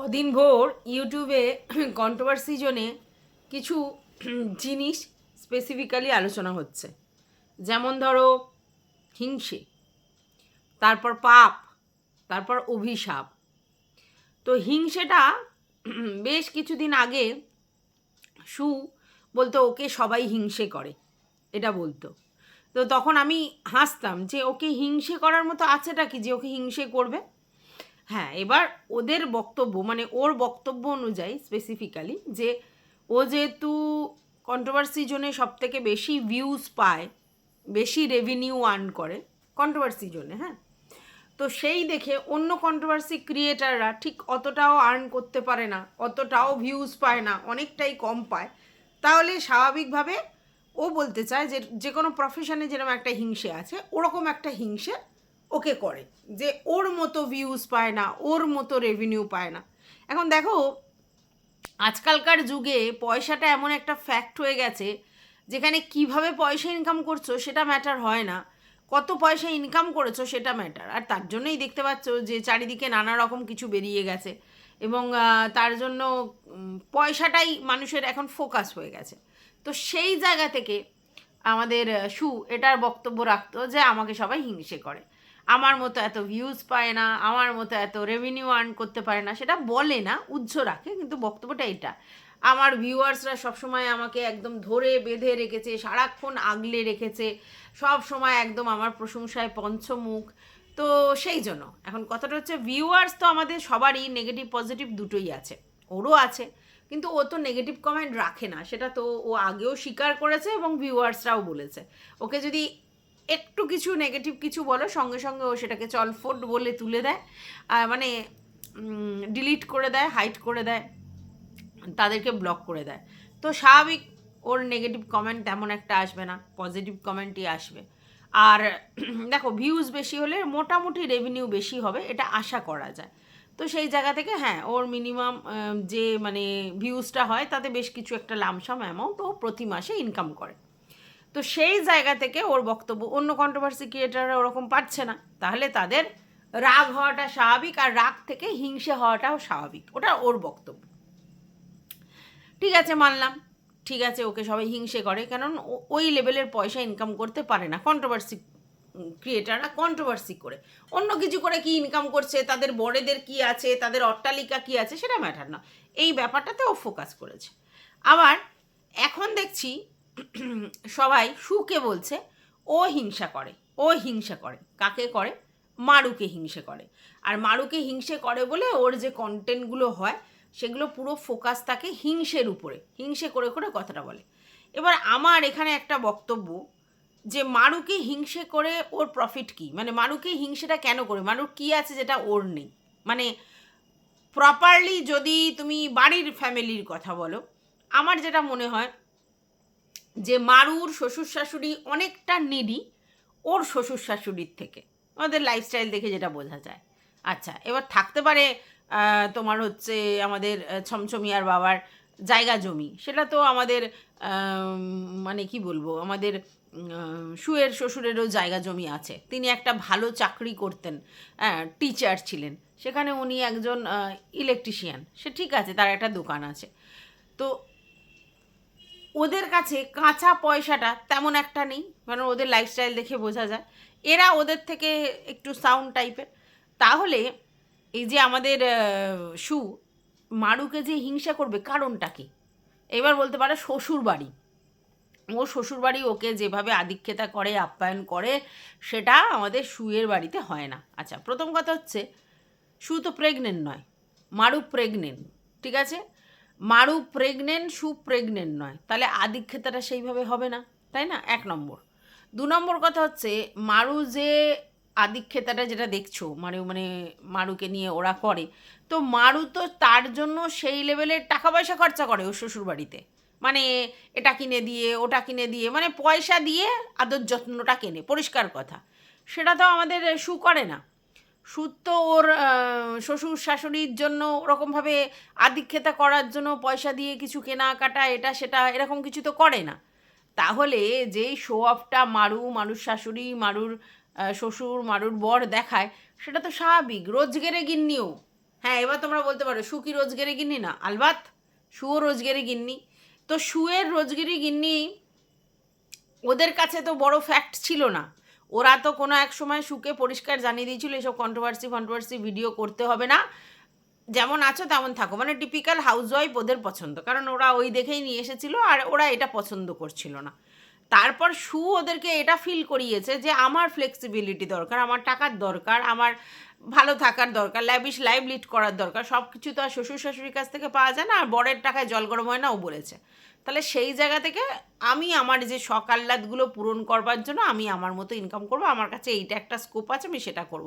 কদিন ভোর ইউটিউবে কন্ট্রোভার্সি জোনে কিছু জিনিস স্পেসিফিক্যালি আলোচনা হচ্ছে, যেমন ধরো হিংসে, তারপর পাপ, তারপর অভিশাপ। তো হিংসেটা বেশ কিছুদিন আগে সু বলতো ওকে সবাই হিংসে করে, এটা বলতো। তো তখন আমি হাসতাম যে ওকে হিংসে করার মতো আছেটা কি যে ওকে হিংসে করবে। হ্যাঁ, এবার ওদের বক্তব্য মানে ওর বক্তব্য অনুযায়ী স্পেসিফিক্যালি যে ও যেহেতু কন্ট্রোভার্সি জোনে সব থেকে বেশি ভিউজ পায়, বেশি রেভিনিউ আর্ন করে কন্ট্রোভার্সি জোনে, হ্যাঁ, তো সেই দেখে অন্য কন্ট্রোভার্সি ক্রিয়েটাররা ঠিক অতটাও আর্ন করতে পারে না, অতটাও ভিউজ পায় না, অনেকটাই কম পায়। তাহলে স্বাভাবিকভাবে ও বলতে চায় যে যে কোনো প্রফেশনে যেরকম একটা হিংসে আছে, ওরকম একটা হিংসে ওকে করে, যে ওর মতো ভিউজ পায় না, ওর মতো রেভিনিউ পায় না। এখন দেখো, আজকালকার যুগে পয়সাটা এমন একটা ফ্যাক্ট হয়ে গেছে যেখানে কিভাবে পয়সা ইনকাম করছো সেটা ম্যাটার হয় না, কত পয়সা ইনকাম করেছো সেটা ম্যাটার। আর তার জন্যই দেখতে পাচ্ছ যে চারিদিকে নানা রকম কিছু বেরিয়ে গেছে এবং তার জন্য পয়সাটাই মানুষের এখন ফোকাস হয়ে গেছে। তো সেই জায়গা থেকে আমাদের সু এটার বক্তব্য রাখতো যে আমাকে সবাই হিংসে করে, আমার মতো এত ভিউজ পায় না, আমার মতো এত রেভিনিউ আর্ন করতে পারে না। সেটা বলে না, উজ্জ্ব রাখে, কিন্তু বক্তব্যটা এটা। আমার ভিউয়ার্সরা সবসময় আমাকে একদম ধরে বেঁধে রেখেছে, সারাক্ষণ আগলে রেখেছে, সব সময় একদম আমার প্রশংসায় পঞ্চমুখ। তো সেই জন্য এখন কথাটা হচ্ছে, ভিউয়ার্স তো আমাদের সবারই নেগেটিভ পজিটিভ দুটোই আছে, ওরও আছে, কিন্তু ও তো নেগেটিভ কমেন্ট রাখে না, সেটা তো ও আগেও স্বীকার করেছে এবং ভিউয়ার্সরাও বলেছে। ওকে যদি একটু কিছু নেগেটিভ কিছু বলো, সঙ্গে সঙ্গে ও সেটাকে চলফোট বলে তুলে দেয়, মানে ডিলিট করে দেয়, হাইড করে দেয়, তাদেরকে ব্লক করে দেয়। তো স্বাভাবিক, ওর নেগেটিভ কমেন্ট তেমন একটা আসবে না, পজিটিভ কমেন্টই আসবে। আর দেখো, ভিউজ বেশি হলে মোটামুটি রেভিনিউ বেশি হবে, এটা আশা করা যায়। তো সেই জায়গা থেকে হ্যাঁ, ওর মিনিমাম যে মানে ভিউজটা হয় তাতে বেশ কিছু একটা লামসাম অ্যামাউন্ট ও প্রতি মাসে ইনকাম করে। তো সেই জায়গা থেকে ওর বক্তব্য, অন্য কন্ট্রোভার্সি ক্রিয়েটাররা ওরকম পাচ্ছে না, তাহলে তাদের রাগ হওয়াটা স্বাভাবিক, আর রাগ থেকে হিংসে হওয়াটাও স্বাভাবিক, ওটা ওর বক্তব্য। ঠিক আছে, মানলাম, ঠিক আছে, ওকে সবাই হিংসে করে, কারণ ওই লেভেলের পয়সা ইনকাম করতে পারে না কন্ট্রোভার্সি ক্রিয়েটাররা। কন্ট্রোভার্সি করে অন্য কিছু করে কি ইনকাম করছে, তাদের বড়েদের কি আছে, তাদের অট্টালিকা কি আছে, সেটা ম্যাটার না, এই ব্যাপারটাতে ও ফোকাস করেছে। আবার এখন দেখছি সবাই সুকে বলছে ও হিংসা করে, ও হিংসা করে, কাকে করে? মারুকে হিংসে করে। আর মারুকে হিংসে করে বলে ওর যে কন্টেন্টগুলো হয় সেগুলো পুরো ফোকাস থাকে হিংসের উপরে, হিংসে করে করে কথাটা বলে। এবার আমার এখানে একটা বক্তব্য, যে মারুকে হিংসে করে ওর প্রফিট কী, মানে মারুকে হিংসেটা কেন করে, মারুর কী আছে যেটা ওর নেই? মানে প্রপারলি যদি তুমি বাড়ির ফ্যামিলির কথা বলো, আমার যেটা মনে হয় যে মারুর শ্বশুর শাশুড়ি অনেকটা নিডি ওর শ্বশুর শাশুড়ির থেকে, আমাদের লাইফস্টাইল দেখে যেটা বোঝা যায়। আচ্ছা, এবার থাকতে পারে তোমার হচ্ছে আমাদের ছমছমিয়ার বাবার জায়গা জমি, সেটা তো আমাদের মানে কি বলবো, আমাদের সুয়ের শ্বশুরেরও জায়গা জমি আছে, তিনি একটা ভালো চাকরি করতেন, টিচার ছিলেন, সেখানে উনি একজন ইলেকট্রিশিয়ান, সে ঠিক আছে, তার একটা দোকান আছে। তো ওদের কাছে কাঁচা পয়সাটা তেমন একটা নেই, কারণ ওদের লাইফস্টাইল দেখে বোঝা যায় এরা ওদের থেকে একটু সাউন্ড টাইপের। তাহলে এই যে আমাদের সু মারুকে যে হিংসা করবে, কারণটা কি? এবার বলতে পারে শ্বশুর বাড়ি, ও শ্বশুরবাড়ি ওকে যেভাবে আদিক্ষেতা করে, আপ্যায়ন করে, সেটা আমাদের সুয়ের বাড়িতে হয় না। আচ্ছা, প্রথম কথা হচ্ছে সু তো প্রেগনেন্ট নয়, মারু প্রেগনেন্ট, ঠিক আছে, মারু প্রেগনেন্ট, সু প্রেগনেন্ট নয়, তাহলে আদিক্ষেতাটা সেইভাবে হবে না, তাই না? এক নম্বর। দু নম্বর কথা হচ্ছে, মারু যে আদিক্ষেতাটা যেটা দেখছো, মানে মারুকে নিয়ে ওরা করে, তো মারু তো তার জন্য সেই লেভেলের টাকা পয়সা খরচা করে ওর শ্বশুরবাড়িতে, মানে এটা কিনে দিয়ে, ওটা কিনে দিয়ে, মানে পয়সা দিয়ে আদর যত্নটা কেনে, পরিষ্কার কথা। সেটা তো আমাদের সু করে না। সুদ তো ওর শ্বশুর শাশুড়ির জন্য ওরকমভাবে আদিক্ষেতা করার জন্য পয়সা দিয়ে কিছু কেনাকাটা এটা সেটা এরকম কিছু তো করে না। তাহলে যেই শো অফটা মারুর শাশুড়ি, মারুর শ্বশুর, মারুর বর দেখায়, সেটা তো স্বাভাবিক, রোজগেরে গিন্নিও, হ্যাঁ, এবার তোমরা বলতে পারো শু কি রোজগেরে গিন্নি না? আলবাত শুও রোজগেরে গিন্নি। তো শুয়ের রোজগেরে গিন্নি ওদের কাছে তো বড় ফ্যাক্ট ছিল না। ওরা তো কোনো এক সময় শুকে পরিষ্কার জানিয়ে দিয়েছিল এসব কন্ট্রোভার্সি ভিডিও করতে হবে না, যেমন আছো তেমন থাকো, মানে টিপিক্যাল হাউসওয়াইফ ওদের পছন্দ, কারণ ওরা ওই দেখেই নিয়ে এসেছিলো আর ওরা এটা পছন্দ করছিল না। তারপর শু ওদেরকে এটা ফিল করিয়েছে যে আমার ফ্লেক্সিবিলিটি দরকার, আমার টাকার দরকার, আমার ভালো থাকার দরকার, ল্যাবিশ লাইভ লিড করার দরকার, সব কিছু তো আর শ্বশুর শাশুড়ির কাছ থেকে পাওয়া যায় না, আর বরের টাকায় জল গরম হয় না, ও বলেছে। তাহলে সেই জায়গা থেকে আমি আমার যে শখ আহ্লাদগুলো পূরণ করবার জন্য আমি আমার মতো ইনকাম করব, আমার কাছে এইটা একটা স্কোপ আছে, আমি সেটা করব।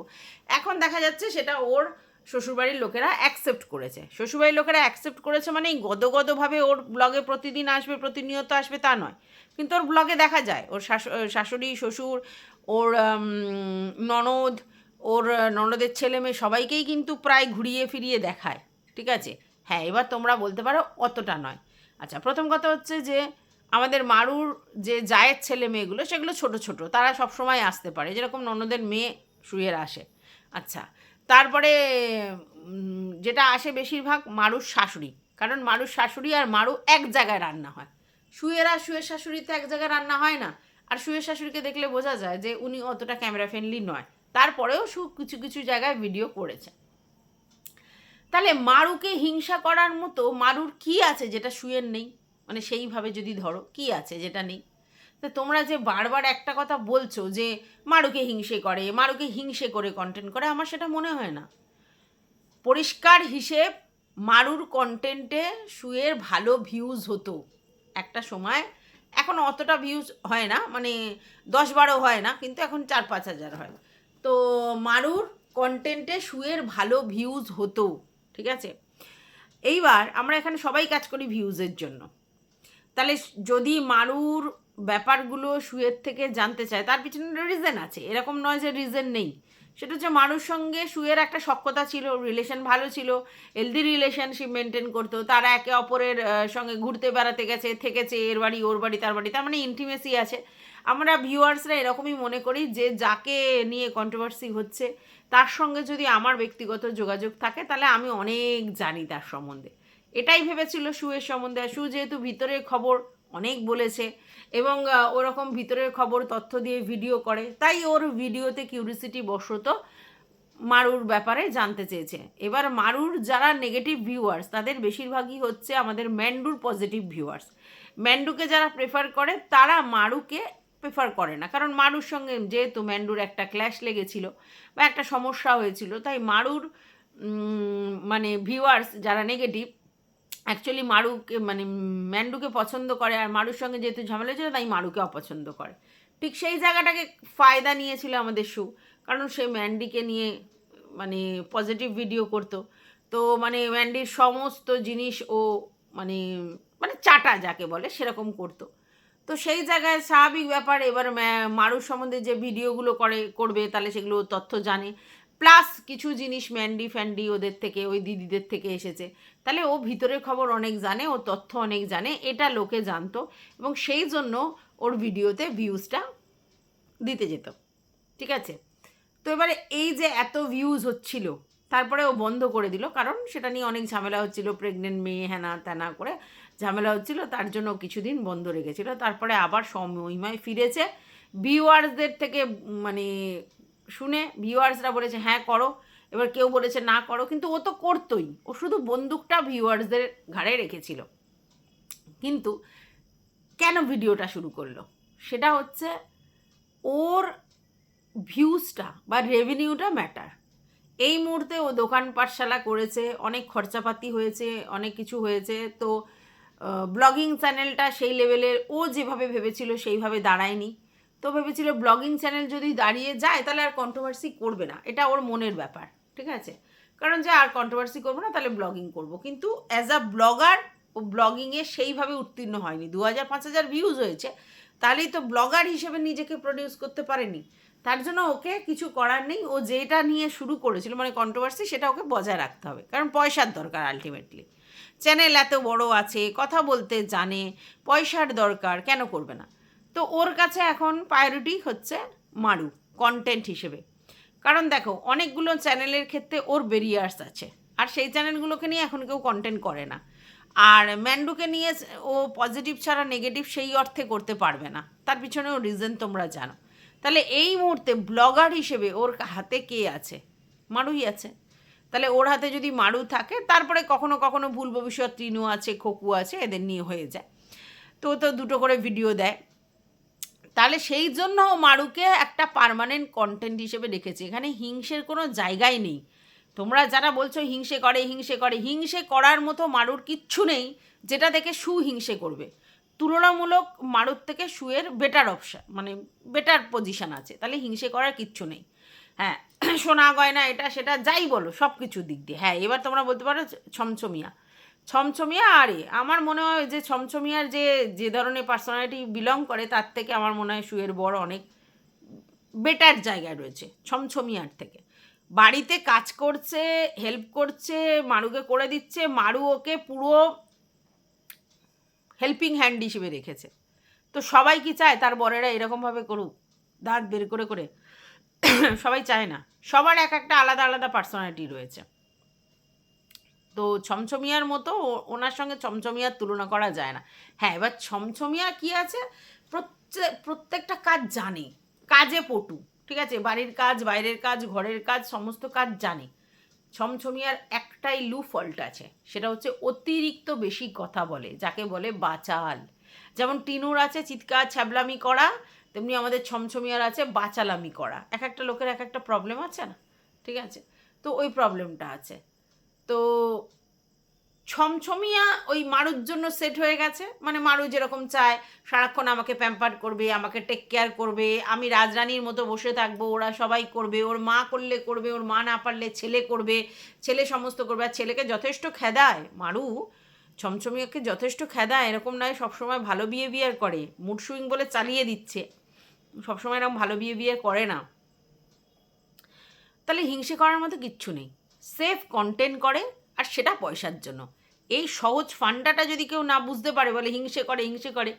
এখন দেখা যাচ্ছে সেটা ওর শ্বশুরবাড়ির লোকেরা অ্যাকসেপ্ট করেছে। শ্বশুরবাড়ির লোকেরা অ্যাকসেপ্ট করেছে মানে এই গদগদভাবে ওর ব্লগে প্রতিদিন আসবে, প্রতিনিয়ত আসবে তা নয়, কিন্তু ওর ব্লগে দেখা যায় ওর শাশুড়ি, শ্বশুর, ওর ননদ, ওর ননদের ছেলে মেয়ে সবাইকেই কিন্তু প্রায় ঘুরিয়ে ফিরিয়ে দেখায়। ঠিক আছে, হ্যাঁ, এবার তোমরা বলতে পারো অতটা নয়। আচ্ছা, প্রথম কথা হচ্ছে যে আমাদের মারুর যে জায়ের ছেলে মেয়েগুলো সেগুলো ছোট ছোট, তারা সবসময় আসতে পারে, যেরকম ননদের মেয়ে শুয়ের আসে। আচ্ছা, তারপরে যেটা আসে বেশিরভাগ মারুর শাশুড়ি, কারণ মারুর শাশুড়ি আর মারু এক জায়গায় রান্না হয়। শুয়ের শাশুড়িতে এক জায়গায় রান্না হয় না, আর শুয়ের শাশুড়িকে দেখলে বোঝা যায় যে উনি অতটা ক্যামেরা ফ্রেন্ডলি নয়, তারপরেও কিছু কিছু জায়গায় ভিডিও করেছে। তাহলে মারুকে হিংসা করার মতো মারুর কি আছে যেটা শুয়ের নেই? মানে সেইভাবে যদি ধরো কি আছে যেটা নেই? তো তোমরা যে বারবার একটা কথা বলছো যে মারুকে হিংসে করে কন্টেন্ট করে, আমার সেটা মনে হয় না। পরিষ্কার হিসেব, মারুর কন্টেন্টে শুয়ের ভালো ভিউজ হতো একটা সময়, এখন অতটা ভিউজ হয় না, মানে 10-12 হয় না, কিন্তু এখন 4-5 হাজার হয়। তো মারুর কন্টেন্টে শুয়ের ভালো ভিউজ হতো, ঠিক আছে? এইবার আমরা এখানে সবাই কাজ করি ভিউজের জন্য। তাহলে যদি মারুর ব্যাপারগুলো শুয়ের থেকে জানতে চায়, তার পিছনে রিজন আছে, এরকম নয় যে রিজন নেই। সেটা হচ্ছে মারুর সঙ্গে শুয়ের একটা সখ্যতা ছিল, রিলেশন ভালো ছিল, হেলদি রিলেশনশিপ মেনটেন করতো, তারা একে অপরের সঙ্গে ঘুরতে বেড়াতে গেছে, থেকেছে, এর বাড়ি ওর বাড়ি তার বাড়ি, তার মানে ইন্টিমেসি আছে। আমরা ভিউয়ার্সরা এরকমই মনে করি যে যাকে নিয়ে কন্ট্রোভার্সি হচ্ছে তার সঙ্গে যদি আমার ব্যক্তিগত যোগাযোগ থাকে তাহলে আমি অনেক জানি তার সম্বন্ধে, এটাই ভেবেছিল শুয়ের সম্বন্ধে। শু যেহেতু ভিতরের খবর অনেক বলেছে এবং ওরকম ভিতরের খবর তথ্য দিয়ে ভিডিও করে, তাই ওর ভিডিওতে কিউরিসিটি বশত মারুর ব্যাপারে জানতে চেয়েছে। এবার মারুর যারা নেগেটিভ ভিউয়ার্স তাদের বেশিরভাগই হচ্ছে আমাদের ম্যান্ডুর পজিটিভ ভিউয়ার্স। ম্যান্ডুকে যারা প্রেফার করে তারা মারুকে প্রেফার করে না, কারণ মারুর সঙ্গে যেহেতু ম্যান্ডুর একটা ক্ল্যাশ লেগেছিল বা একটা সমস্যা হয়েছিল, তাই মারুর মানে ভিউয়ার্স যারা নেগেটিভ অ্যাকচুয়ালি মারুকে মানে ম্যান্ডুকে পছন্দ করে, আর মারুর সঙ্গে যেহেতু ঝামেলা ছিল তাই মারুকে অপছন্দ করে। ঠিক সেই জায়গাটাকে ফায়দা নিয়েছিল আমাদের শু, কারণ সে ম্যান্ডিকে নিয়ে মানে পজিটিভ ভিডিও করতো। তো মানে ম্যান্ডির সমস্ত জিনিস ও মানে মানে চাটা যাকে বলে সেরকম করতো। তো সেই জায়গায় স্বাভাবিক ব্যাপার, এবার মারুর সম্বন্ধে যে ভিডিওগুলো করবে তাহলে সেগুলো তথ্য জানে, প্লাস কিছু জিনিস ম্যান্ডি ফ্যান্ডি ওদের থেকে, ওই দিদিদের থেকে এসেছে, তাহলে ও ভিতরের খবর অনেক জানে, ও তথ্য অনেক জানে, এটা লোকে জানতো এবং সেই জন্য ওর ভিডিওতে ভিউজটা দিতে যেত। ঠিক আছে, তো এবারে এই যে এত ভিউজ হচ্ছিল তারপরে ও বন্ধ করে দিল, কারণ সেটা নিয়ে অনেক ঝামেলা হচ্ছিল, প্রেগনেন্ট মেয়ে হ্যানা ত্যানা করে ঝামেলা হচ্ছিল, তার জন্য কিছুদিন বন্ধ রেখেছিল। তারপরে আবার সময় ফিরেছে, ভিউয়ার্সদের থেকে মানে শুনে ভিউয়ার্সরা বলেছে হ্যাঁ করো, এবার কেউ বলেছে না করো, কিন্তু ও তো করতোই, ও শুধু বন্দুকটা ভিউয়ার্সদের ঘাড়ে রেখেছিল। কিন্তু কেন ভিডিওটা শুরু করলো, সেটা হচ্ছে ওর ভিউজটা বা রেভিনিউটা ম্যাটার। এই মুহূর্তে ও দোকান পাঠশালা করেছে, অনেক খরচাপাতি হয়েছে, অনেক কিছু হয়েছে, তো ব্লগিং চ্যানেলটা সেই লেভেলের ও যেভাবে ভেবেছিল সেইভাবে দাঁড়ায়নি। তো ভেবেছিল ব্লগিং চ্যানেল যদি দাঁড়িয়ে যায় তাহলে আর কন্ট্রোভার্সি করবে না, এটা ওর মনের ব্যাপার। ঠিক আছে, কারণ যে আর কন্ট্রোভার্সি করবো না তাহলে ব্লগিং করব, কিন্তু অ্যাজ আ ব্লগার ও ব্লগিংয়ে সেইভাবে উত্তীর্ণ হয়নি। 2000-5000 ভিউজ হয়েছে, তাহলেই তো ব্লগার হিসেবে নিজেকে প্রডিউস করতে পারেনি। তার জন্য ওকে কিছু করার নেই, ও যেটা নিয়ে শুরু করেছিল মানে কন্ট্রোভার্সি, সেটা ওকে বজায় রাখতে হবে, কারণ পয়সার দরকার আলটিমেটলি। চ্যানেল এত বড় আছে, কথা বলতে জানে, পয়সার দরকার, কেন করবে না? তো ওর কাছে এখন প্রায়োরিটি হচ্ছে মারু কন্টেন্ট হিসেবে। কারণ দেখো অনেকগুলো চ্যানেলের ক্ষেত্রে ওর বেরিয়ার্স আছে, আর সেই চ্যানেলগুলোকে নিয়ে এখন কেউ কন্টেন্ট করে না। আর ম্যান্ডুকে নিয়ে ও পজিটিভ ছাড়া নেগেটিভ সেই অর্থে করতে পারবে না, তার পিছনেও রিজন তোমরা জানো। তাহলে এই মুহূর্তে ব্লগার হিসেবে ওর হাতে কে আছে? মারুই আছে। তাহলে ওর হাতে যদি মারু থাকে, তারপরে কখনো কখনো ভুল ভবিষ্যৎ টিনু আছে, খোকু আছে, এদের নিয়ে হয়ে যায়। তো তো দুটো করে ভিডিও দেয়, তাহলে সেই জন্য ও মারুকে একটা পার্মানেন্ট কন্টেন্ট হিসেবে রেখেছে। এখানে হিংসের কোনো জায়গাই নেই। তোমরা যারা বলছো হিংসে করে, হিংসে করে, হিংসে করার মতো মারুর কিচ্ছু নেই যেটা দেখে সু হিংসে করবে। তুলনামূলক মারুর থেকে সুয়ের বেটার অপশান, মানে বেটার পজিশান আছে, তাহলে হিংসে করার কিচ্ছু নেই। হ্যাঁ, সোনা গয়না এটা সেটা যাই বলো, সব কিছুর দিক দিয়ে। হ্যাঁ, এবার তোমরা বলতে পারো ছমছমিয়া। ছমছমিয়া আরে আমার মনে হয় যে ছমছমিয়ার যে যে ধরনের পার্সোনালিটি বিলং করে, তার থেকে আমার মনে হয় সুয়ের বড় অনেক বেটার জায়গায় রয়েছে ছমছমিয়ার থেকে। বাড়িতে কাজ করছে, হেল্প করছে, মারুকে করে দিচ্ছে, মারু ওকে পুরো হেল্পিং হ্যান্ড হিসেবে রেখেছে। তো সবাই কি চায় তার বরেরা এরকমভাবে করুক, দাঁত বের করে করে? সবাই চায় না, সবার এক একটা আলাদা আলাদা পার্সোনালিটি রয়েছে। তো ছমছমিয়ার মতো ওনার সঙ্গে ছমছমিয়ার তুলনা করা যায় না। হ্যাঁ, এবার ছমছমিয়া কি আছে, প্রত্যেকটা কাজ জানে, কাজে পটু, ঠিক আছে, বাড়ির কাজ, বাইরের কাজ, ঘরের কাজ, সমস্ত কাজ জানে। ছমছমিয়ার একটাই ফল্ট আছে, সেটা হচ্ছে অতিরিক্ত বেশি কথা বলে, যাকে বলে বাচাল। যেমন টিনুর আছে চিৎকার ছ্যাবলামি করা, তেমনি আমাদের ছমছমিয়ার আছে বাচালামি করা। এক একটা লোকের এক একটা প্রবলেম আছে না, ঠিক আছে, তো ওই প্রবলেমটা আছে। তো ছমছমিয়া ওই মারুর জন্য সেট হয়ে গেছে, মানে মারু যেরকম চায় সারাক্ষণ আমাকে প্যাম্পার করবে, আমাকে টেক কেয়ার করবে, আমি রাজরানীর মতো বসে থাকবো, ওরা সবাই করবে, ওর মা করলে করবে, ওর মা না পারলে ছেলে করবে, ছেলে সমস্ত করবে। আর ছেলেকে যথেষ্ট খেদায় মারু, ছমছমিয়াকে যথেষ্ট খেদায়, এরকম নয় সবসময় ভালো বিহেভিয়ার করে, মুড সুইং বলে চালিয়ে দিচ্ছে, সবসময় এরকম ভালো বিহেভিয়ার করে না। তাহলে হিংসে করার মতো কিচ্ছু নেই, সেফ কন্টেন্ট করে, আর সেটা পয়সার জন্য। এই সহজ ফান্ডাটা যদি কেউ না বুঝতে পারে, বলে হিংসে করে, হিংসে করে,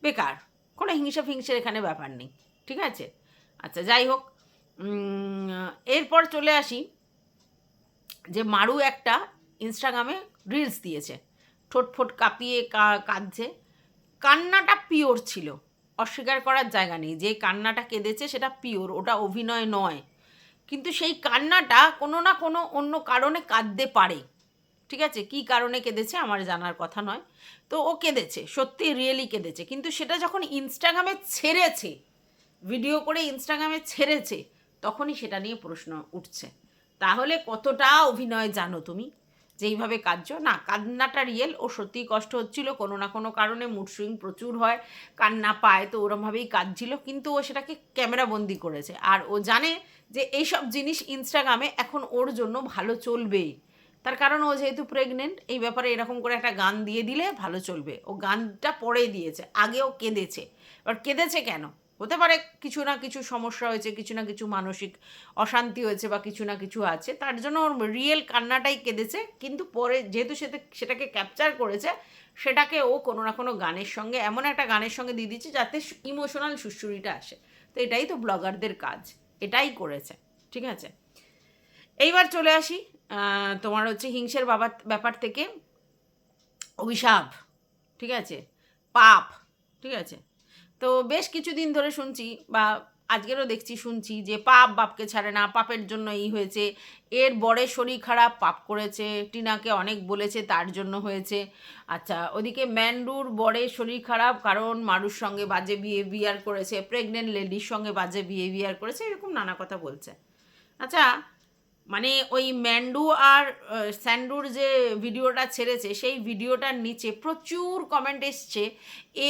বেকার। কোনো হিংসা ফিংসের এখানে ব্যাপার নেই, ঠিক আছে। আচ্ছা, যাই হোক, এরপর চলে আসি যে মারু একটা ইনস্টাগ্রামে রিলস দিয়েছে, ঠোঁটফোট কাঁপিয়ে কাঁদছে। কান্নাটা পিওর ছিল, অস্বীকার করার জায়গা নেই, যে কান্নাটা কেঁদেছে সেটা পিওর, ওটা অভিনয় নয়। কিন্তু সেই কান্নাটা কোনো না কোনো অন্য কারণে কাঁদতে পারে, ঠিক আছে, কী কারণে কেঁদেছে আমার জানার কথা নয়। তো ও কেঁদেছে, সত্যি রিয়েলি কেঁদেছে, কিন্তু সেটা যখন ইনস্টাগ্রামে ছেড়েছে, ভিডিও করে ইনস্টাগ্রামে ছেড়েছে, তখনই সেটা নিয়ে প্রশ্ন উঠছে। তাহলে কতটা অভিনয় জানো তুমি যেইভাবে কাঁদছো? না, কান্নাটা রিয়েল, ও সত্যিই কষ্ট হচ্ছিল, কোনো না কোনো কারণে মুড সুইং প্রচুর হয়, কান্না পায়, তো ওরমভাবেই কাঁদছিল, কিন্তু ও সেটাকে ক্যামেরাবন্দি করেছে। আর ও জানে যে এইসব জিনিস ইনস্টাগ্রামে এখন ওর জন্য ভালো চলবে, তার কারণ ও যেহেতু প্রেগনেন্ট, এই ব্যাপারে এরকম করে একটা গান দিয়ে দিলে ভালো চলবে। ও গানটা পরে দিয়েছে, আগেও কেঁদেছে। এবার কেঁদেছে কেন? হতে পারে কিছু না কিছু সমস্যা হয়েছে, কিছু না কিছু মানসিক অশান্তি হয়েছে, বা কিছু না কিছু আছে, তার জন্য ওর রিয়েল কান্নাটাই কেঁদেছে। কিন্তু পরে যেহেতু সেটাকে ক্যাপচার করেছে, সেটাকে ও কোনো না কোনো গানের সঙ্গে, এমন একটা গানের সঙ্গে দিয়ে দিচ্ছে যাতে ইমোশনাল সুশ্রুরিটা আসে। তো এটাই তো ব্লগারদের কাজ, এটাই করেছে, ঠিক আছে। এইবার চলে আসি তোমার হচ্ছে হিংসের ব্যাপার থেকে অভিশাপ, ঠিক আছে, পাপ, ঠিক আছে। তো বেশ কিছুদিন ধরে শুনছি, বা আজকেরও দেখছি শুনছি, যে পাপ বাপকে ছাড়ে না, পাপের জন্য এই হয়েছে, এর বরের শরীর খারাপ, পাপ করেছে, টিনাকে অনেক বলেছে তার জন্য হয়েছে। আচ্ছা, ওদিকে ম্যান্ডুর বরের শরীর খারাপ কারণ মারুর সঙ্গে বাজে বিহেভিয়ার করেছে, প্রেগনেন্ট লেডির সঙ্গে বাজে বিহেভিয়ার করেছে, এরকম নানা কথা বলছে। আচ্ছা, মানে ওই ম্যান্ডু আর স্যান্ডুর যে ভিডিওটা ছেড়েছে, সেই ভিডিওটার নিচে প্রচুর কমেন্ট এসছে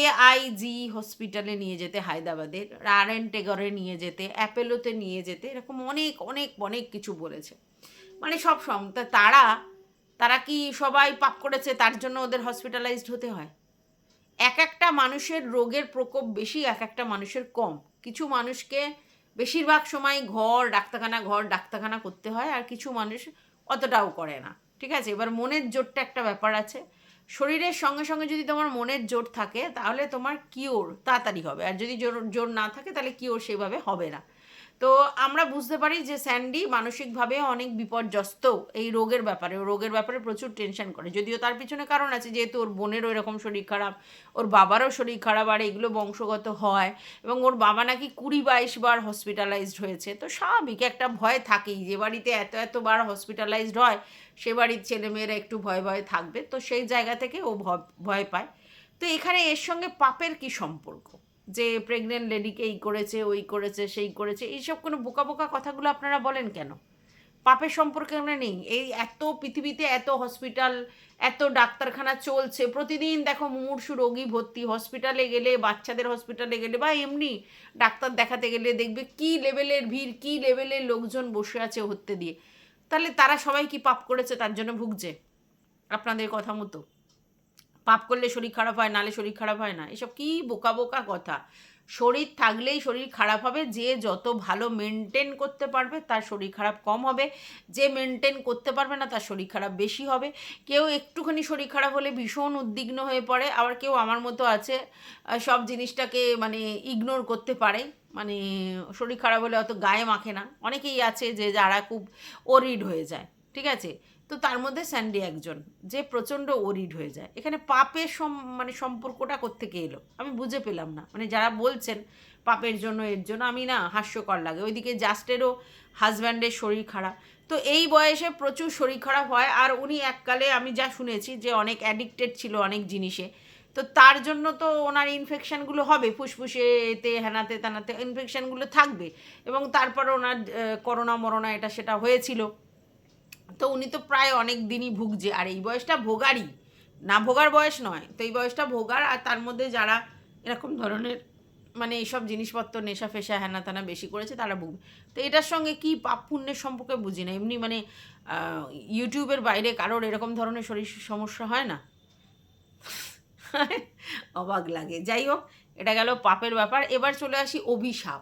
AIG হসপিটালে নিয়ে যেতে, হায়দ্রাবাদের RN টেগরে নিয়ে যেতে, অ্যাপেলোতে নিয়ে যেতে, এরকম অনেক অনেক অনেক কিছু বলেছে। মানে সব তারা কি সবাই পাপ করেছে তার জন্য ওদের হসপিটালাইজড হতে হয়? এক একটা মানুষের রোগের প্রকোপ বেশি, এক একটা মানুষের কম। কিছু মানুষকে বেশিরভাগ সময় ঘর ডাক্তারখানা করতে হয়, আর কিছু মানুষ অতটাও করে না, ঠিক আছে। এবার মনের জোরটা একটা ব্যাপার আছে, শরীরের সঙ্গে সঙ্গে যদি তোমার মনের জোর থাকে তাহলে তোমার কিওর তাড়াতাড়ি হবে, আর যদি জোর না থাকে তাহলে কিওর সেভাবে হবে না। তো আমরা বুঝতে পারি যে স্যান্ডি মানসিকভাবে অনেক বিপর্যস্ত এই রোগের ব্যাপারে, ও রোগের ব্যাপারে প্রচুর টেনশন করে। যদিও তার পিছনে কারণ আছে, যেহেতু ওর বোনেরও এরকম শরীর খারাপ, ওর বাবারও শরীর খারাপ, আর এগুলো বংশগত হয়, এবং ওর বাবা নাকি 20-22 বার হসপিটালাইজড হয়েছে। তো স্বাভাবিক একটা ভয় থাকেই, যে বাড়িতে এতবার হসপিটালাইজড হয় সে বাড়ির ছেলেমেয়েরা একটু ভয় ভয় থাকবে। তো সেই জায়গা থেকে ও ভয় পায়। তো এখানে এর সঙ্গে পাপের কি সম্পর্ক, যে প্রেগনেন্ট লেডিকে এই করেছে, ওই করেছে, সেই করেছে, এইসব কোনো বোকা বোকা কথাগুলো আপনারা বলেন কেন? পাপের সম্পর্কে আমরা নেই। এই এত পৃথিবীতে এত হসপিটাল, এত ডাক্তারখানা চলছে, প্রতিদিন দেখো মুমূর্ষু রোগী ভর্তি। হসপিটালে গেলে, বাচ্চাদের হসপিটালে গেলে বা এমনি ডাক্তার দেখাতে গেলে দেখবে কী লেভেলের ভিড়, কী লেভেলের লোকজন বসে আছে হতে দিয়ে। তাহলে তারা সবাই কি পাপ করেছে তার জন্য ভুগছে? আপনাদের কথা মতো পাপ করলে শরীর খারাপ হয়, নালে শরীর খারাপ হয় না? এসব কি বোকা বোকা কথা। শরীর থাকলেই শরীর খারাপ হবে। যে যত ভালো মেনটেন করতে পারবে তার শরীর খারাপ কম হবে, যে মেনটেন করতে পারবে না তার শরীর খারাপ বেশি হবে। কেউ একটুখানি শরীর খারাপ হলে ভীষণ উদ্বিগ্ন হয়ে পড়ে, আবার কেউ আমার মতো আছে সব জিনিসটাকে মানে ইগনোর করতে পারে, মানে শরীর খারাপ হলে অত গায়ে মাখে না। অনেকেই আছে যে যারা খুব ওরিড হয়ে যায়, ঠিক আছে? তো তার মধ্যে স্যান্ডি একজন, যে প্রচণ্ড ওরিড হয়ে যায়। এখানে পাপের মানে সম্পর্কটা কোত্থেকে এলো আমি বুঝে পেলাম না। মানে যারা বলছেন পাপের জন্য, এর জন্য, আমি না হাস্যকর লাগে। ওইদিকে জাস্টেরও হাজব্যান্ডের শরীর খারাপ, তো এই বয়সে প্রচুর শরীর খারাপ হয়। আর উনি এককালে আমি যা শুনেছি যে অনেক অ্যাডিক্টেড ছিল অনেক জিনিসে, তো তার জন্য তো ওনার ইনফেকশানগুলো হবে, ফুসফুসে এতে হেনাতে তেনাতে ইনফেকশানগুলো থাকবে। এবং তারপর ওনার করোনা মরোনা এটা সেটা হয়েছিল। তো উনি তো প্রায় অনেক দিনই ভুগছে, আর এই বয়সটা ভোগারই, না ভোগার বয়স নয়। তো এই বয়সটা ভোগার, আর তার মধ্যে যারা এরকম ধরনের মানে এইসব জিনিসপত্র নেশা ফেশা হ্যানা ত্যানা বেশি করেছে তারা ভুগবে। তো এটার সঙ্গে কি পাপ পুণ্যের সম্পর্কে বুঝি না। এমনি মানে ইউটিউবের বাইরে কারোর এরকম ধরনের শরীর সমস্যা হয় না? অবাক লাগে। যাই হোক, এটা গেল পাপের ব্যাপার। এবার চলে আসি অভিশাপ,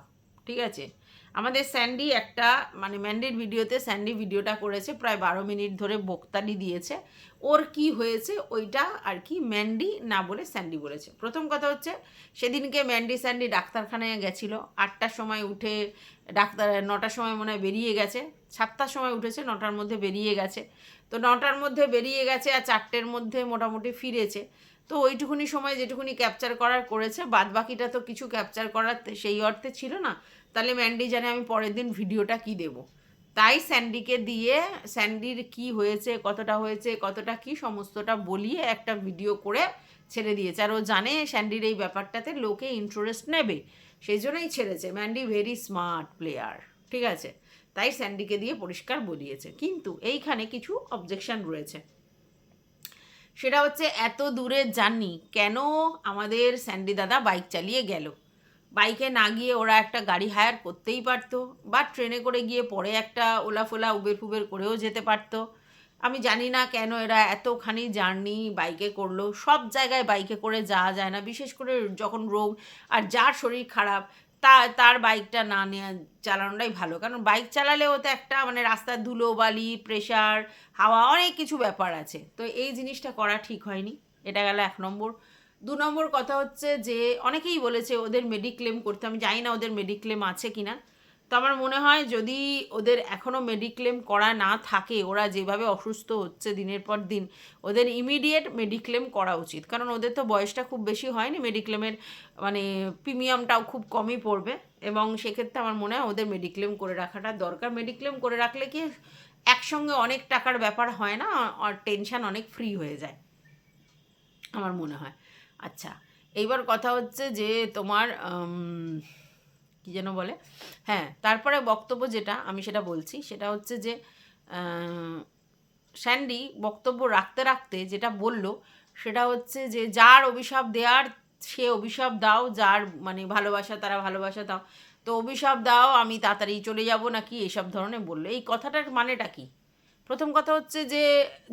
ঠিক আছে? আমাদের স্যান্ডি একটা মানে ম্যান্ডির ভিডিওতে স্যান্ডি ভিডিওটা করেছে, প্রায় 12 মিনিট ধরে বক্তানি দিয়েছে। ওর কি হয়েছে ওইটা আর কি ম্যান্ডি না বলে স্যান্ডি বলেছে। প্রথম কথা হচ্ছে, সেদিনকে স্যান্ডি ডাক্তারখানায় গেছিলো 8টার সময় উঠে, ডাক্তার 9টার সময় মনে হয় বেরিয়ে গেছে, 7টার সময় উঠেছে, 9টার মধ্যে বেরিয়ে গেছে। তো 9টার মধ্যে বেরিয়ে গেছে আর 4টের মধ্যে মোটামুটি ফিরেছে। তো ওইটুকুনি সময় যেটুকুনি ক্যাপচার করার করেছে, বাদ বাকিটা তো কিছু ক্যাপচার করার সেই অর্থে ছিল না। তাহলে ম্যান্ডি জানে আমি পরের দিন ভিডিওটা কি দেব। তাই স্যান্ডিকে দিয়ে স্যান্ডির কি হয়েছে, কতটা কি সমস্তটা বলিয়ে একটা ভিডিও করে ছেড়ে দিয়েছে। আর ও জানে স্যান্ডির এই ব্যাপারটাতে লোকে ইন্টারেস্ট নেবে, সেই জন্যই ছেড়েছে। ম্যান্ডি ভেরি স্মার্ট প্লেয়ার, ঠিক আছে? তাই স্যান্ডিকে দিয়ে পরিষ্কার বলিয়েছে। কিন্তু এইখানে কিছু অবজেকশন রয়েছে। সেটা হচ্ছে, এত দূরের জার্নি কেন আমাদের স্যান্ডি দাদা বাইক চালিয়ে গেল? বাইকে না গিয়ে ওরা একটা গাড়ি হায়ার করতেই পারতো, বা ট্রেনে করে গিয়ে পরে একটা ওলা ফোলা উবের ফুবের করেও যেতে পারতো। আমি জানি না কেন এরা এতখানি জার্নি বাইকে করলো। সব জায়গায় বাইকে করে যাওয়া যায় না, বিশেষ করে যখন রোগ আর যার শরীর খারাপ তার বাইকটা না নেওয়া, চালানোটাই ভালো। কারণ বাইক চালালেও তো একটা মানে রাস্তার ধুলো বালি, প্রেশার, হাওয়া, অনেক কিছু ব্যাপার আছে। তো এই জিনিসটা করা ঠিক হয়নি। এটা গেল 1 নম্বর। 2 নম্বর কথা হচ্ছে যে অনেকেই বলেছে ওদের মেডিক্লেম করতে। আমি জানি না ওদের মেডিক্লেম আছে কি না। তো আমার মনে হয় যদি ওদের এখনও মেডিক্লেম করা না থাকে, ওরা যেভাবে অসুস্থ হচ্ছে দিনের পর দিন, ওদের ইমিডিয়েট মেডিক্লেম করা উচিত। কারণ ওদের তো বয়সটা খুব বেশি হয়নি, মেডিক্লেমের মানে প্রিমিয়ামটাও খুব কমই পড়বে। এবং সেক্ষেত্রে আমার মনে হয় ওদের মেডিক্লেম করে রাখাটা দরকার। মেডিক্লেম করে রাখলে কি একসঙ্গে অনেক টাকার ব্যাপার হয় না, আর টেনশন অনেক ফ্রি হয়ে যায় আমার মনে হয়। আচ্ছা, এইবার কথা হচ্ছে যে তোমার কী যেন বলে, হ্যাঁ, তারপরে বক্তব্য যেটা আমি সেটা বলছি, সেটা হচ্ছে যে স্যান্ডি বক্তব্য রাখতে রাখতে যেটা বলল সেটা হচ্ছে যে যার অভিশাপ দেওয়ার সে অভিশাপ দাও, যার মানে ভালোবাসা তারা ভালোবাসা দাও। তো অভিশাপ দাও, আমি তাড়াতাড়ি চলে যাব নাকি, এসব ধরনের বললো। এই কথাটার মানেটা কি? প্রথম কথা হচ্ছে যে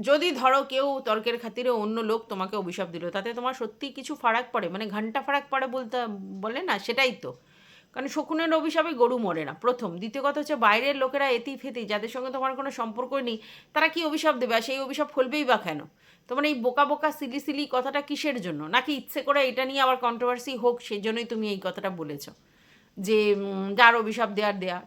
যদি ধরো কেউ তর্কের খাতিরে অন্য লোক তোমাকে অভিশাপ দিল, তাতে তোমার সত্যি কিছু ফারাক পড়ে? মানে ঘন্টা ফারাক পড়ে বলে না, সেটাই তো। কারণ শকুনের অভিশাপে গরু মরে না, প্রথম। দ্বিতীয় কথা হচ্ছে বাইরের লোকেরা এতি ফেতি, যাদের সঙ্গে তোমার কোনো সম্পর্ক নেই, তারা কি অভিশাপ দেবে? আর সেই অভিশাপ ফলবেই বা কেন? তোমার এই বোকা বোকা সিলি সিলি কথাটা কিসের জন্য? নাকি ইচ্ছে করে এটা নিয়ে আবার কন্ট্রোভার্সি হোক সেই জন্যই তুমি এই কথাটা বলেছ যে যার অভিশাপ দেওয়ার দেয়া?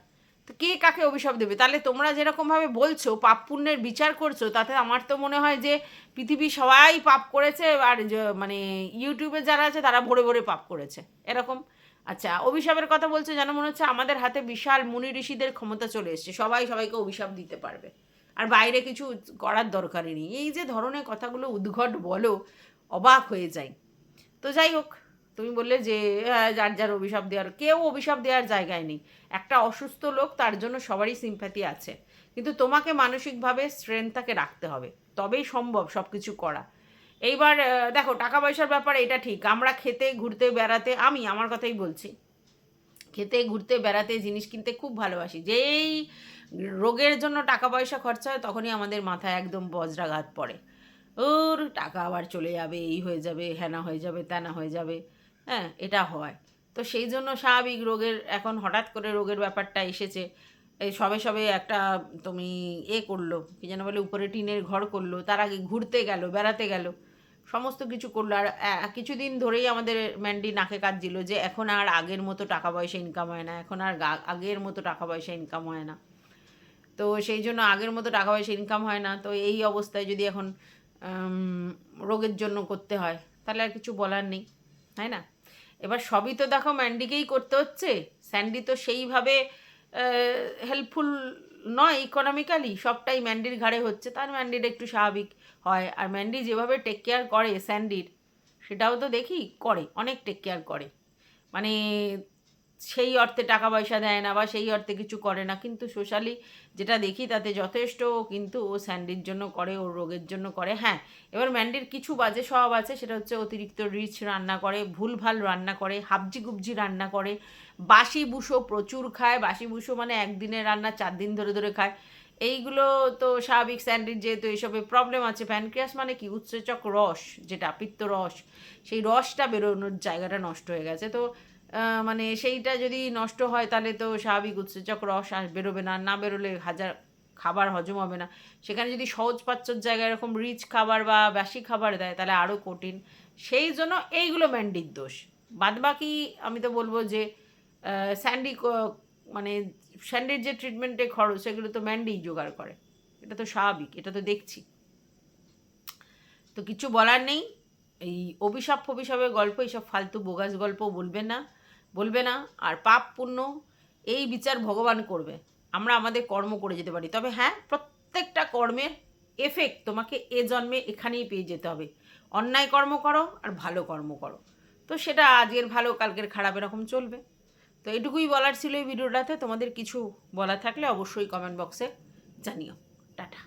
তো কে কাকে অভিশাপ দেবে? তাহলে তোমরা যেরকমভাবে বলছো পাপ পুণ্যের বিচার করছো, তাতে আমার তো মনে হয় যে পৃথিবী সবাই পাপ করেছে, আর মানে ইউটিউবে যারা আছে তারা ভরে ভরে পাপ করেছে এরকম। আচ্ছা, অভিশাপের কথা বলছে, যেন মনে হচ্ছে আমাদের হাতে বিশাল মুনি ঋষিদের ক্ষমতা চলে এসছে, সবাই সবাইকে অভিশাপ দিতে পারবে, আর বাইরে কিছু করার দরকারই নেই। এই যে ধরনের কথাগুলো উদ্ভট বলো, অবাক হয়ে যাই। তো যাই হোক, তুমি বললে যে হ্যাঁ, যার যার অভিশাপ দেওয়ার, কেউ অভিশাপ দেওয়ার জায়গায় নেই। একটা অসুস্থ লোক, তার জন্য সবারই সিম্প্যাথি আছে, কিন্তু তোমাকে মানসিকভাবে স্ট্রেংথটাকে রাখতে হবে, তবেই সম্ভব সব কিছু করা। এইবার দেখো, টাকা পয়সার ব্যাপারে এটা ঠিক, আমরা খেতে ঘুরতে বেড়াতে, আমি আমার কথাই বলছি, খেতে ঘুরতে বেড়াতে জিনিস কিনতে খুব ভালোবাসি। যেই রোগের জন্য টাকা পয়সা খরচা হয়, তখনই আমাদের মাথায় একদম বজ্রাঘাত পড়ে। ওর টাকা আবার চলে যাবে, এই হয়ে যাবে, হ্যানা হয়ে যাবে, ত্যানা হয়ে যাবে, হ্যাঁ এটা হয়। তো সেই জন্য স্বাভাবিক রোগের, এখন হঠাৎ করে রোগের ব্যাপারটা এসেছে। এই সবে সবে একটা তুমি করলো, কি যেন বলে, উপরে টিনের ঘর করলো, তার আগে ঘুরতে গেল, বেড়াতে গেল, সমস্ত কিছু করলো। আর কিছুদিন ধরেই আমাদের ম্যান্ডি নাকে কাঁদছিল যে এখন আর আগের মতো টাকা পয়সা ইনকাম হয় না, এখন আর আগের মতো টাকা পয়সা ইনকাম হয় না। তো সেই জন্য আগের মতো টাকা পয়সা ইনকাম হয় না, তো এই অবস্থায় যদি এখন রোগের জন্য করতে হয়, তাহলে আর কিছু বলার নেই, তাই না? এবার সবই তো দেখো ম্যান্ডিকেই করতে হচ্ছে, স্যান্ডি তো সেইভাবে হেল্পফুল নয় ইকোনমিক্যালি, সবটাই ম্যান্ডির ঘাড়ে হচ্ছে, তার ম্যান্ডির একটু স্বাভাবিক হয়। আর ম্যান্ডি যেভাবে টেক কেয়ার করে স্যান্ডির, সেটাও তো দেখি করে, অনেক টেক কেয়ার করে, মানে সেই অর্থে টাকা পয়সা দেয় না বা সেই অর্থে কিছু করে না, কিন্তু সোশ্যালি যেটা দেখি তাতে যথেষ্ট কিন্তু ও স্যান্ডির জন্য করে, ওর রোগের জন্য করে। হ্যাঁ, এবার ম্যান্ডির কিছু বাজে স্বভাব আছে, সেটা হচ্ছে অতিরিক্ত রিচ রান্না করে, ভুলভাল রান্না করে, হাবজি গুবজি রান্না করে, বাসি বুসো প্রচুর খায়, বাসি বুসো মানে একদিনের রান্না 4 দিন ধরে ধরে খায়। এইগুলো তো স্বাভাবিক, স্যান্ডির যেহেতু এইসবের প্রবলেম আছে। প্যানক্রিয়াস মানে কি, উৎসেচক রস, যেটা পিত্ত রস, সেই রসটা বেরোনোর জায়গাটা নষ্ট হয়ে গেছে। তো মানে সেইটা যদি নষ্ট হয়, তাহলে তো স্বাভাবিক উৎসেচক রস আর বেরোবে না, না বেরোলে হাজার খাবার হজম হবে না। সেখানে যদি সহজ পাচ্যর জায়গায় এরকম রিচ খাবার বা বাসি খাবার দেয়, তাহলে আরও কঠিন। সেই জন্য এইগুলো ম্যান্ডির দোষ। বাদবাকি আমি তো বলবো যে স্যান্ডি মানে স্যান্ডির যে ট্রিটমেন্টে খরচ, সেগুলো তো ম্যান্ডিই জোগাড় করে, এটা তো স্বাভাবিক, এটা তো দেখছি। তো কিছু বলার নেই। এই অভিশাপ ফভিশাপের গল্প, এইসব ফালতু বোগাস গল্প বলবে না। আর পাপ পুণ্য এই বিচার ভগবান করবে, আমরা আমাদের কর্ম করে যেতে পারি। তবে হ্যাঁ, প্রত্যেকটা কর্মের এফেক্ট তোমাকে এ জন্মে এখানেই পেয়ে যেতে হবে। অন্যায় কর্ম করো আর ভালো কর্ম করো, তো সেটা আজকের ভালো কালকের খারাপ এরকম চলবে। তো এটুকুই বলার ছিল এই ভিডিওটাতে। তোমাদের কিছু বলা থাকলে অবশ্যই কমেন্ট বক্সে জানিও। টাটা।